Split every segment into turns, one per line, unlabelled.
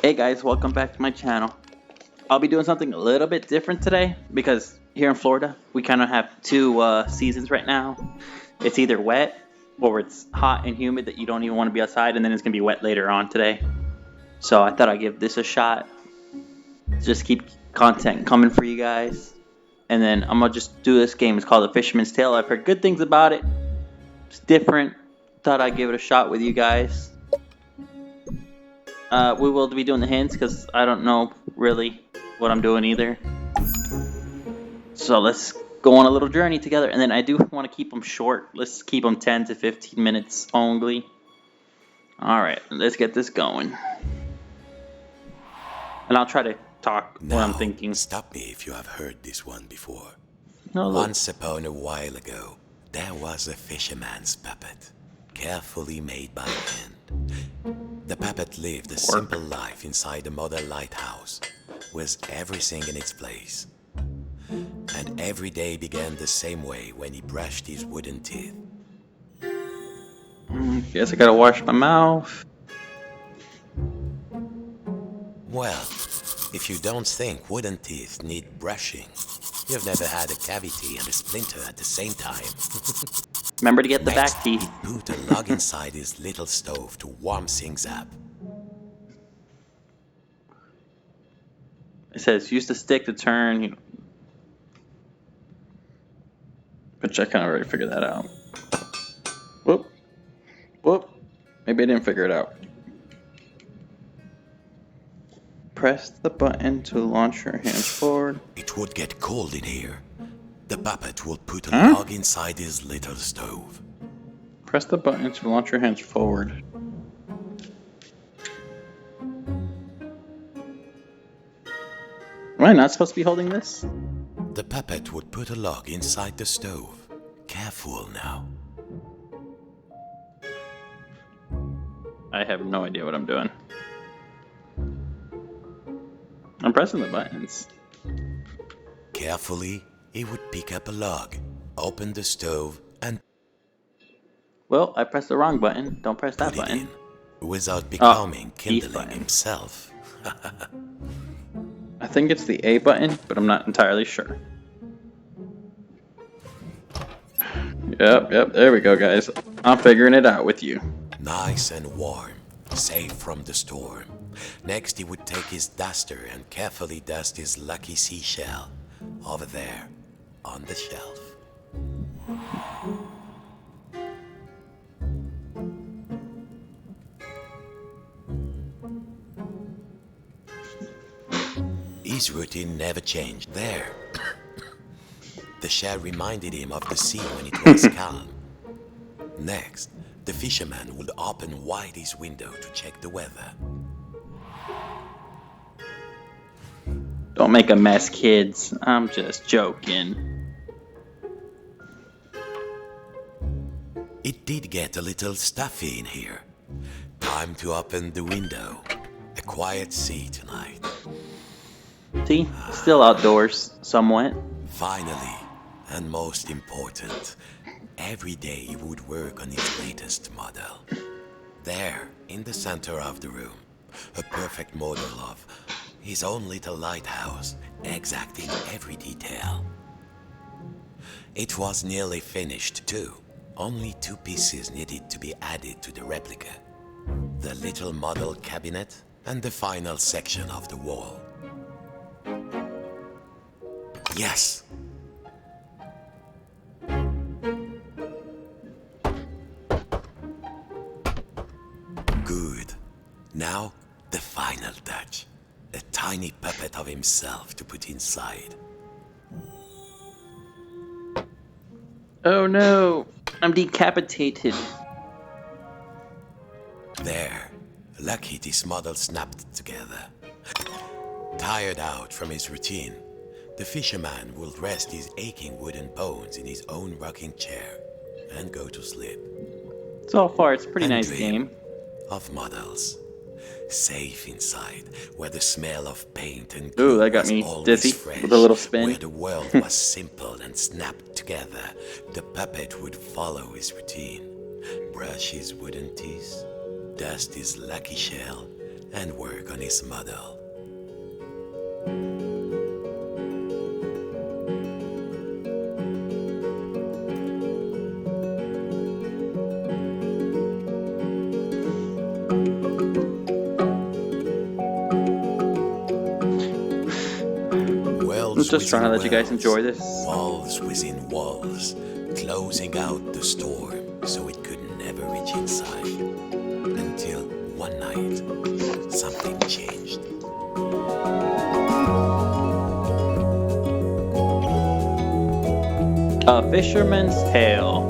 Hey guys, welcome back to my channel. I'll be doing something a little bit different today because here in Florida we kind of have two seasons right now. It's either wet or it's hot and humid that you don't even want to be outside, and then it's gonna be wet later on today. So I thought I'd give this a shot. Just keep content coming for you guys, and then I'm gonna just do this game. It's called the Fisherman's Tale. I've heard good things about it. It's different. Thought I'd give it a shot with you guys. We will be doing the hints because I don't know really what I'm doing either. So let's go on a little journey together. And then I do want to keep them short. Let's keep them 10 to 15 minutes only. Alright, let's get this going. And I'll try to talk
Now,
what I'm thinking.
stop me if you have heard this one before.
No, look.
Once upon a while ago, there was a fisherman's puppet, carefully made by hand. The puppet lived a simple life inside a modern lighthouse, with everything in its place. And every day began the same way when he brushed his wooden teeth.
Guess I gotta wash my mouth.
Well, if you don't think wooden teeth need brushing, you've never had a cavity and a splinter at the same time.
Remember to get the
Next,
back teeth.
he put a log inside his little stove to warm things up.
It says use the stick to turn, you know. Which I kind of already figured that out. Whoop. Whoop. Maybe I didn't figure it out. Press the button to launch your hands forward.
It would get cold in here. The puppet would put a
Huh?
log inside his little stove.
Press the button to launch your hands forward. Am I not supposed to be holding this?
The puppet would put a log inside the stove. Careful now.
I have no idea what I'm doing. I'm pressing the buttons.
Carefully, he would pick up a log, open the stove, and
Well, I pressed the wrong button. Don't press that
put it
button.
in, without becoming
Eat
kindling
button.
himself.
I think it's the A button, but I'm not entirely sure. Yep, there we go, guys. I'm figuring it out with you.
Nice and warm, safe from the storm. Next, he would take his duster and carefully dust his lucky seashell over there on the shelf. His routine never changed there. The shell reminded him of the sea when it was calm. Next, the fisherman would open wide his window to check the weather.
Don't make a mess, kids. I'm just joking.
It did get a little stuffy in here. Time to open the window. A quiet sea tonight.
See? Still outdoors, somewhat.
Finally, and most important, every day he would work on his latest model. There, in the center of the room, a perfect model of his own little lighthouse, exacting every detail. It was nearly finished too. Only 2 pieces needed to be added to the replica. The little model cabinet and the final section of the wall. Yes! Good. Now, the final touch. A tiny puppet of himself to put inside.
Oh no! I'm decapitated.
There. Lucky this model snapped together. Tired out from his routine, the fisherman will rest his aching wooden bones in his own rocking chair and go to sleep.
So far, it's a pretty
And
nice
dream
game.
of models. Safe inside, where the smell of paint and
Ooh,
glue
that got
was
me
always
dizzy
fresh,
with a little spin.
where the world was simple and snapped together. The puppet would follow his routine, brush his wooden teeth, dust his lucky shell, and work on his model.
I'm just trying to let you guys enjoy this.
Walls within walls, closing out the storm so it could never reach inside. Until one night, something changed.
A Fisherman's Tale.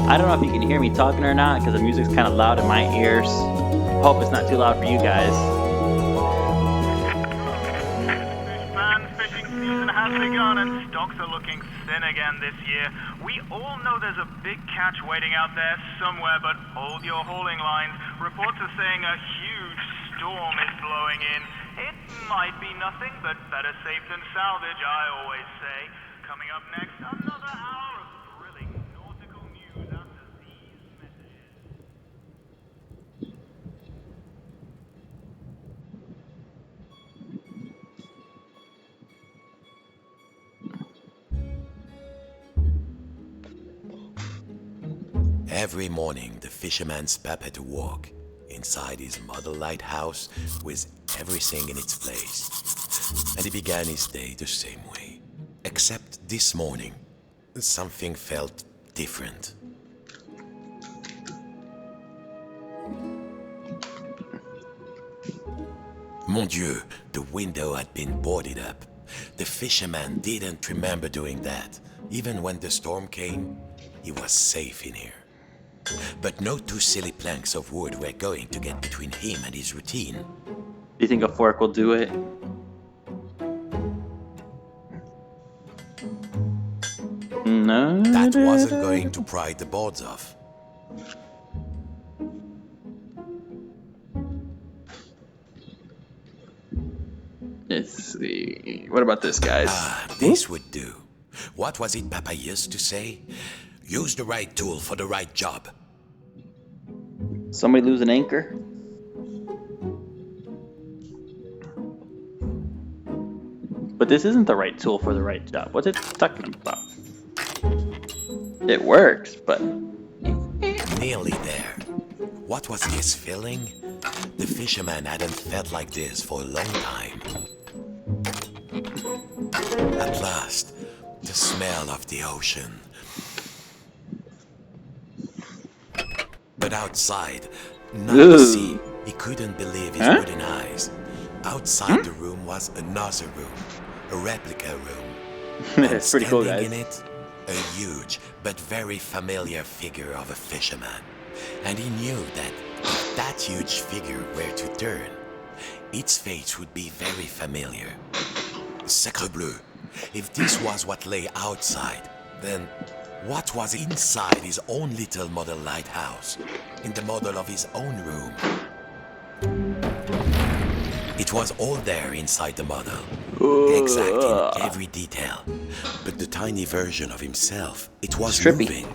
I don't know if you can hear me talking or not because the music's kind of loud in my ears. Hope it's not too loud for you guys.
Fishing season has begun and stocks are looking thin again this year. We all know there's a big catch waiting out there somewhere, but hold your hauling lines. Reports are saying a huge storm is blowing in. It might be nothing, but better safe than salvage, I always say. Coming up next, another hour of thrilling nautical news after these messages.
Every morning, the fisherman's prepared to walk inside his model lighthouse with everything in its place. And he began his day the same way. Except this morning, something felt different. Mon Dieu, the window had been boarded up. The fisherman didn't remember doing that. Even when the storm came, he was safe in here. But no two silly planks of wood were going to get between him and his routine.
Do you think a fork will do it? No.
That wasn't going to pry the boards off.
Let's see. What about this, guys?
This would do. What was it Papa used to say? Use the right tool for the right job.
Somebody lose an anchor? But this isn't the right tool for the right job. What's it talking about? It works, but...
Nearly there. What was this feeling? The fisherman hadn't felt like this for a long time. At last, the smell of the ocean. But outside, not the sea, he couldn't believe his wooden eyes. Outside the room was another room, a replica room.
It's pretty cool, guys.
In it, a huge but very familiar figure of a fisherman. And he knew that if that huge figure were to turn, its face would be very familiar. Sacre bleu! If this was what lay outside, then what was inside his own little model lighthouse, in the model of his own room? It was all there inside the model, exact in every detail. But the tiny version of himself, it was moving.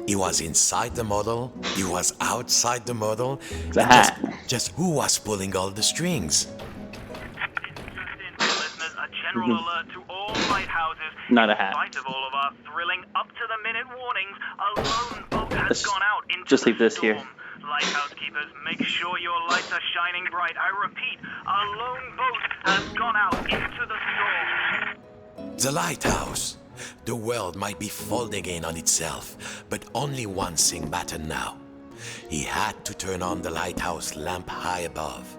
He was inside the model, he was outside the model,
It's a hat.
Just who was pulling all the strings?
Listeners, a general alert to all lighthouses.
Not a
In
hat.
spite of all of our thrilling up-to-the-minute warnings, a lone boat has
Let's
gone out into
just leave
the
this here.
storm. Lighthouse keepers, make sure your lights are shining bright. I repeat, a lone boat has gone out into the storm.
The lighthouse. The world might be folding in on itself, but only one thing mattered now. He had to turn on the lighthouse lamp high above.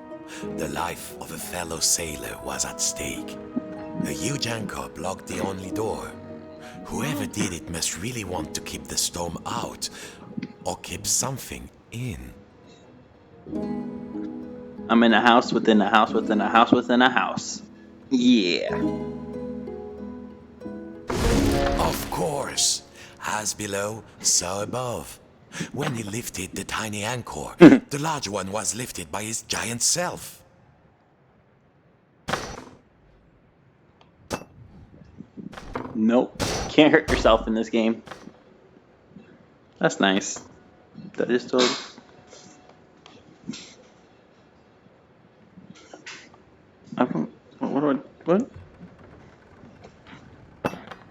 The life of a fellow sailor was at stake. A huge anchor blocked the only door. Whoever did it must really want to keep the storm out, or keep something in.
I'm in a house within a house within a house within a house. Yeah.
Of course, as below, so above. When he lifted the tiny anchor, the large one was lifted by his giant self.
Nope. Can't hurt yourself in this game. That's nice. That is totally... What?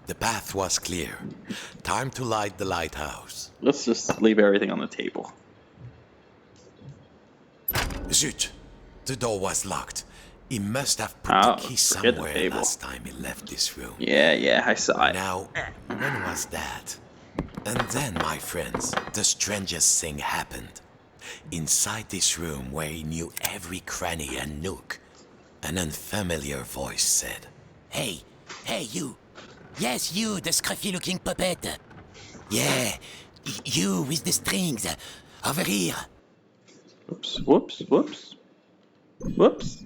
The path was clear. Time to light the lighthouse.
Let's just leave everything on the table.
Zut! The door was locked. He must have put
Oh,
the key
forget the
somewhere
table.
last time he left this room.
Yeah, I saw it.
Now, when was that? And then, my friends, the strangest thing happened. Inside this room where he knew every cranny and nook, an unfamiliar voice said,
Hey, you. Yes, you, the scruffy-looking puppet. Yeah, you with the strings. Over here.
Whoops.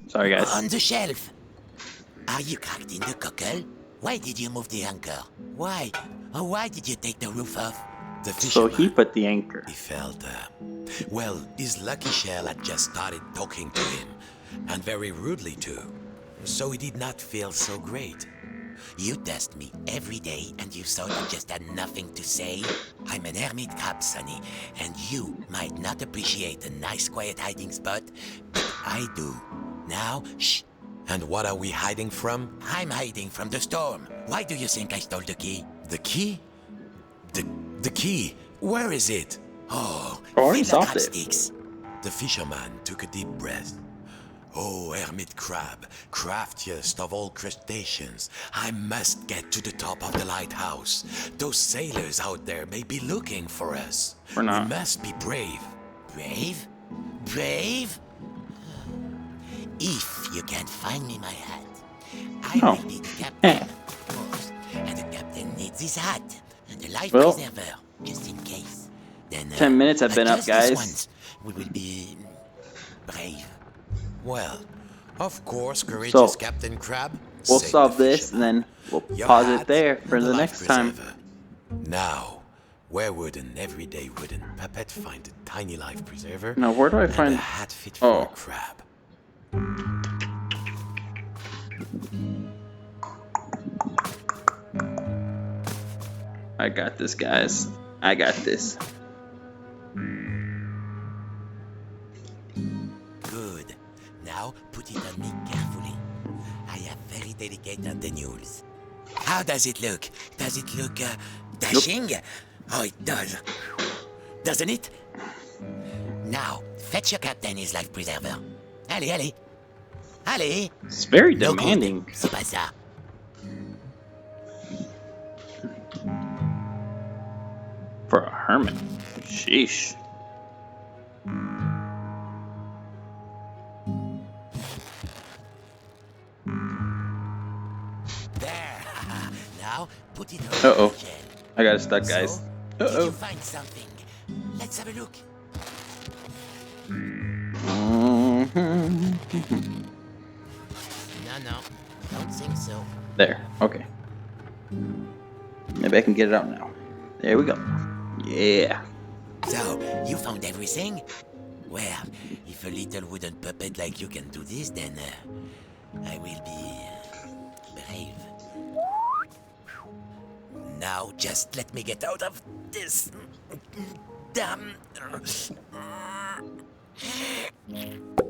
Sorry, guys.
On the shelf. Are you cracked in the cockle? Why did you move the anchor? Why? Oh, why did you take the roof off?
the
So
fisherman.
he put the anchor.
He felt, well, his lucky shell had just started talking to him, and very rudely too, so he did not feel so great.
You test me every day and you thought I just had nothing to say? I'm an hermit crab, Sonny, and you might not appreciate a nice quiet hiding spot, but I do. Now, shh.
And what are we hiding from?
I'm hiding from the storm. Why do you think I stole the key?
The key? The key? Where is it?
Oh,
Already
feel the
solved it.
sticks.
The fisherman took a deep breath. Oh, hermit crab, craftiest of all crustaceans, I must get to the top of the lighthouse. Those sailors out there may be looking for us.
We're not.
We must be brave.
Brave? Brave? If you can't find me my hat, I
Oh.
will be the captain, of course. And the captain needs his hat and a life
Well.
preserver, just in case. Then
10 minutes have
but
been up,
just this
guys.
once, we will be brave.
Well, of course, courageous
So,
Captain Crab.
We'll
saved
solve
the
this and
fisherman.
then we'll
Your
pause
hat
it there for
and
the
life
next time.
preserver. Now, where would an everyday wooden puppet find a tiny life preserver?
Now, where do I
and
find-
a hat fit for
Oh.
a crab?
I got this, guys. I got this.
Good. Now put it on me carefully. I have very delicate antennules. How does it look? Does it look dashing? Oh, it does. Doesn't it? Now, fetch your captain his life preserver. Allez, allez. Allez.
It's very
No good.
demanding.
C'est pas ça.
For a hermit. Sheesh.
There. Now, put it on
Uh-oh.
the gel.
I got it stuck, guys.
So, did
Uh-oh.
you find something? Let's have a look. No, don't think so.
There. Okay. Maybe I can get it out now. There we go. Yeah.
So, you found everything? Well, if a little wooden puppet like you can do this, then I will be brave. Now, just let me get out of this damn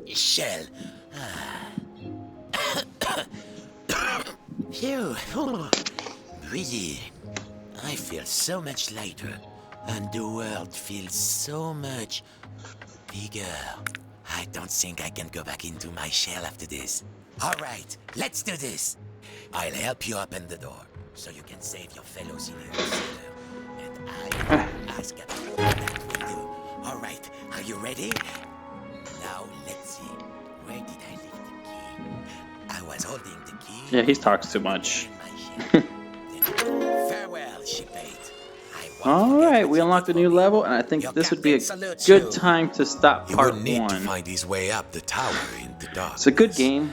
shell. Phew. Breezy. I feel so much lighter, and the world feels so much bigger. I don't think I can go back into my shell after this. All right, let's do this. I'll help you open the door, so you can save your fellow senior sailor. And I will ask Captain what that will do. All right, are you ready? Now, let's see. Where did I leave the key? I was holding the key.
Yeah, he talks too much.
in my shell. Then, farewell, shipmate. I won't forget
Alright,
what
we
you
unlocked a
did
new
for me.
level, and I think
Your
this would be a
captain salutes
good
you.
time to stop
He
part
would need to
1.
find his way up the tower in the dark.
It's a good game.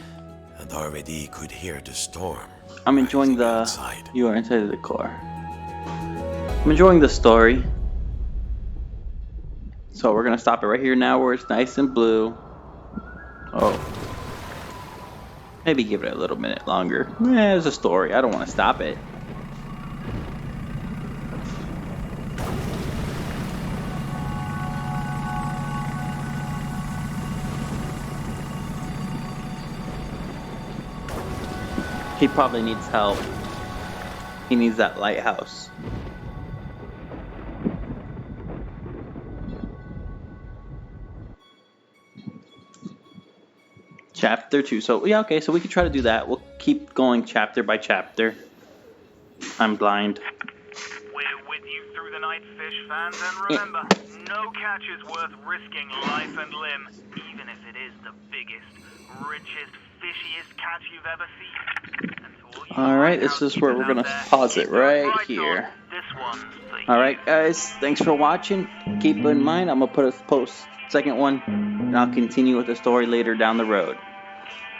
And already could hear the storm.
I'm enjoying
rising
the...
outside.
You are inside the car. I'm enjoying the story. So we're gonna stop it right here now where it's nice and blue. Oh. Maybe give it a little minute longer. It's a story. I don't want to stop it. He probably needs help. He needs that lighthouse. Chapter 2. So, yeah, okay, so we can try to do that. We'll keep going chapter by chapter. I'm blind.
We're with you through the night, fish fans, and remember, no catch is worth risking life and limb, even if it is the biggest, richest, fishiest catch you've ever seen. And to all you
Alright, this is where we're
lighthouse
gonna
out there,
pause it
keep those
right
lights
here.
on. This one's for you.
Alright, guys, thanks for watching. Keep in mind, I'm gonna put a second one, and I'll continue with the story later down the road.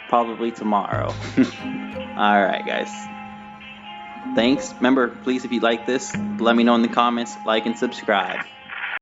Probably tomorrow. Alright, guys. Thanks. Remember, please, if you like this, let me know in the comments, like and subscribe.